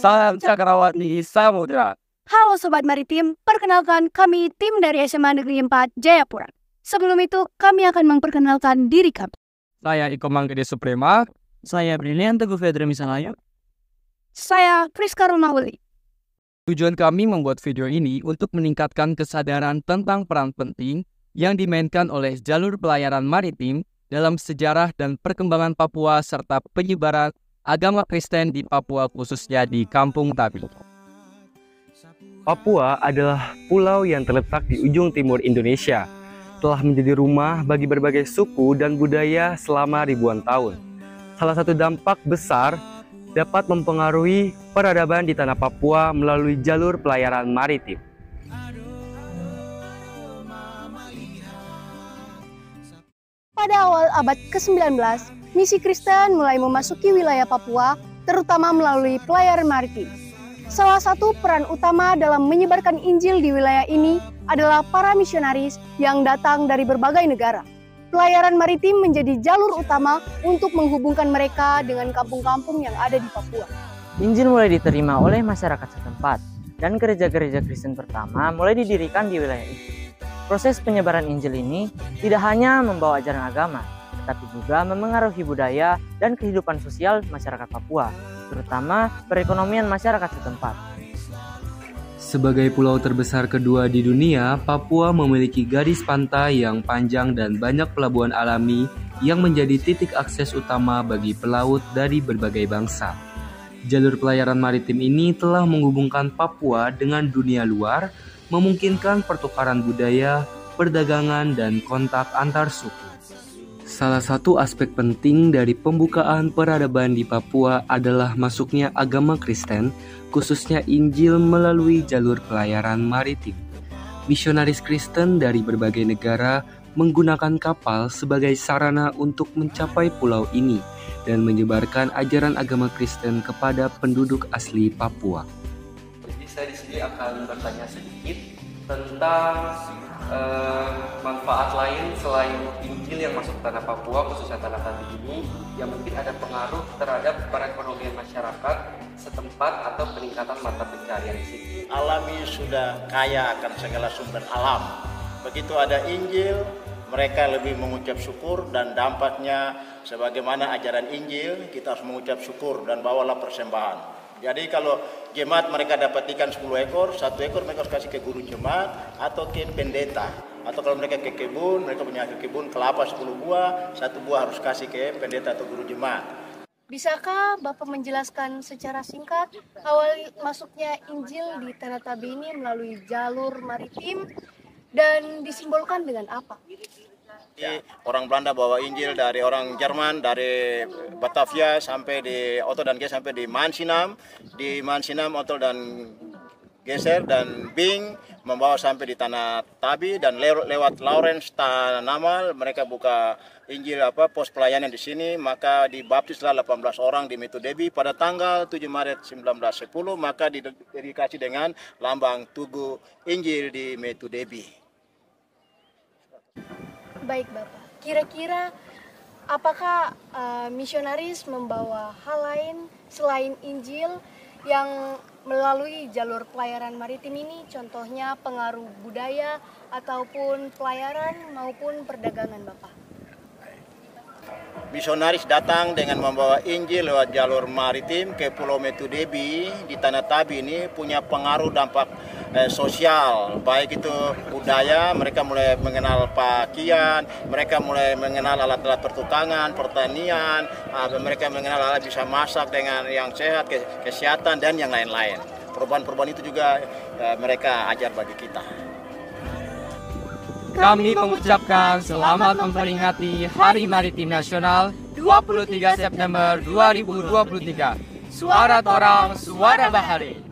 Salam Cakrawati Samudra. Halo Sobat Maritim, perkenalkan kami tim dari SMA Negeri 4 Jayapura. Sebelum itu, kami akan memperkenalkan diri kami. Saya Iko Manggede Suprema. Saya Brilian Teguh Fedra Misalaya. Saya Friska Romauli. Tujuan kami membuat video ini untuk meningkatkan kesadaran tentang peran penting yang dimainkan oleh jalur pelayaran maritim dalam sejarah dan perkembangan Papua serta penyebaran agama Kristen di Papua khususnya di Kampung Tabi. Papua adalah pulau yang terletak di ujung timur Indonesia, telah menjadi rumah bagi berbagai suku dan budaya selama ribuan tahun. Salah satu dampak besar dapat mempengaruhi peradaban di tanah Papua melalui jalur pelayaran maritim. Pada awal abad ke-19, misi Kristen mulai memasuki wilayah Papua, terutama melalui pelayaran maritim. Salah satu peran utama dalam menyebarkan Injil di wilayah ini adalah para misionaris yang datang dari berbagai negara. Pelayaran maritim menjadi jalur utama untuk menghubungkan mereka dengan kampung-kampung yang ada di Papua. Injil mulai diterima oleh masyarakat setempat, dan gereja-gereja Kristen pertama mulai didirikan di wilayah itu. Proses penyebaran Injil ini tidak hanya membawa ajaran agama, tetapi juga memengaruhi budaya dan kehidupan sosial masyarakat Papua, terutama perekonomian masyarakat setempat. Sebagai pulau terbesar kedua di dunia, Papua memiliki garis pantai yang panjang dan banyak pelabuhan alami yang menjadi titik akses utama bagi pelaut dari berbagai bangsa. Jalur pelayaran maritim ini telah menghubungkan Papua dengan dunia luar, memungkinkan pertukaran budaya, perdagangan, dan kontak antar suku. Salah satu aspek penting dari pembukaan peradaban di Papua adalah masuknya agama Kristen, khususnya Injil melalui jalur pelayaran maritim. Misionaris Kristen dari berbagai negara menggunakan kapal sebagai sarana untuk mencapai pulau ini dan menyebarkan ajaran agama Kristen kepada penduduk asli Papua. Jadi saya di sini akan bertanya sedikit tentang manfaat lain selain Injil yang masuk ke tanah Papua, khususnya tanah Tabi ini, yang mungkin ada pengaruh terhadap perekonomian masyarakat setempat atau peningkatan mata pencaharian di sini. Alami sudah kaya akan segala sumber alam. Begitu ada Injil, mereka lebih mengucap syukur, dan dampaknya sebagaimana ajaran Injil, kita harus mengucap syukur dan bawalah persembahan. Jadi kalau jemaat mereka dapat ikan 10 ekor, 1 ekor mereka harus kasih ke guru jemaat atau ke pendeta. Atau kalau mereka ke kebun, mereka punya kebun kelapa 10 buah, 1 buah harus kasih ke pendeta atau guru jemaat. Bisakah Bapak menjelaskan secara singkat awal masuknya Injil di Tanah Tabi ini melalui jalur maritim dan disimbolkan dengan apa? Orang Belanda bawa Injil dari orang Jerman, dari Batavia sampai di Otto dan Geser sampai di Mansinam. Di Mansinam, Otto dan Geser dan Bing membawa sampai di Tanah Tabi, dan lewat Lawrence Tanamal mereka buka Injil pos pelayanan di sini, maka dibaptislah 18 orang di Metu Debi pada tanggal 7 Maret 1910, maka dikasih dengan lambang Tugu Injil di Metu Debi. Baik Bapak, kira-kira apakah misionaris membawa hal lain selain Injil yang melalui jalur pelayaran maritim ini, contohnya pengaruh budaya ataupun pelayaran maupun perdagangan Bapak? Misionaris datang dengan membawa Injil lewat jalur maritim ke Pulau Metu Debi di Tanah Tabi ini punya pengaruh dampak sosial, baik itu budaya, mereka mulai mengenal pakaian, mereka mulai mengenal alat-alat pertukangan, pertanian, mereka mengenal alat bisa masak dengan yang sehat, kesehatan, dan yang lain-lain. Perubahan-perubahan itu juga mereka ajar bagi kita. Kami mengucapkan selamat memperingati Hari Maritim Nasional 23 September 2023. Suara Torang, Suara Bahari.